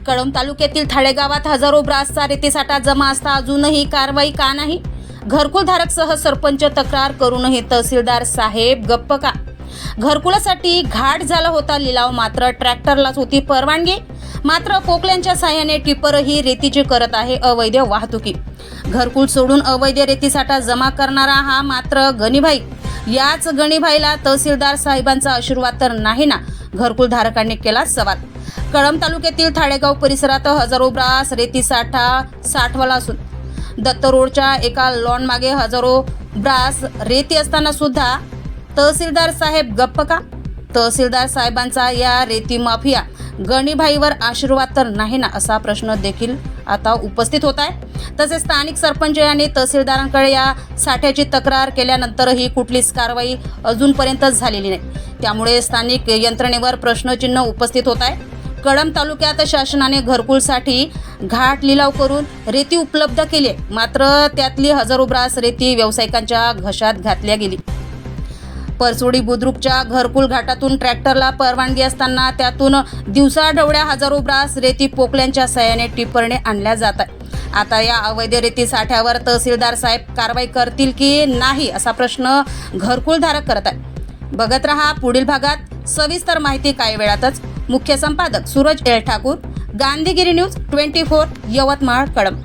कळंब तालुक्यातील थाळे गावात हजारो ब्रासचा रेतीसाठा जमा असता अजूनही कारवाई का नाही? घरकुलधारकसह सरपंच तक्रार करूनही तहसीलदार साहेब गप्प का? घरकुलासाठी घाट झाला होता लिलाव, मात्र ट्रॅक्टरलाच होती परवानगी. मात्र पोकल्यांच्या साह्याने टिपरही रेतीची करत आहे अवैध वाहतुकी. घरकुल सोडून अवैध रेतीसाठा जमा करणारा हा मात्र गणीभाई. याच गणीभाईला तहसीलदार साहेबांचा आशीर्वाद तर नाही ना? घरकुलधारकांनी केला सवाल. कळंब तालुक्यातील थाळेगाव परिसरात हजारो ब्रास रेतीसाठा साठवला असून दत्त रोडच्या एका लॉन मागे हजारो ब्रास रेती असताना सुद्धा तहसीलदार साहेब गप्प का? तहसीलदार साहेबांचा या रेती माफिया गणीभाईवर आशीर्वाद तर नाही ना, असा प्रश्न देखील आता उपस्थित होत आहे. तसेच स्थानिक सरपंच यांनी तहसीलदारांकडे या साठ्याची तक्रार केल्यानंतरही कुठलीच कारवाई अजूनपर्यंत झालेली नाही. त्यामुळे स्थानिक यंत्रणेवर प्रश्नचिन्ह उपस्थित होत आहे. कळंब तालुक्यात शासनाने घरकुलसाठी घाट लिलाव करून रेती उपलब्ध केली आहे, मात्र त्यातली हजारो ब्रास रेती व्यावसायिकांच्या घशात घातल्या गेली. परसोडी बुद्रुकच्या घरकुल घाटातून ट्रॅक्टरला परवानगी असताना त्यातून दिवसाढवळ्या हजारो ब्रास रेती पोकल्यांच्या साह्याने टिपरने आणल्या जात आहे. आता या अवैध रेती साठ्यावर तहसीलदार साहेब कारवाई करतील की नाही, असा प्रश्न घरकुलधारक करत आहे. बघत रहा पुढील भागात सविस्तर माहिती काही वेळातच. मुख्य संपादक सूरज एल ठाकूर, गांधीगिरी न्यूज 24, यवतमाळ, कळंब.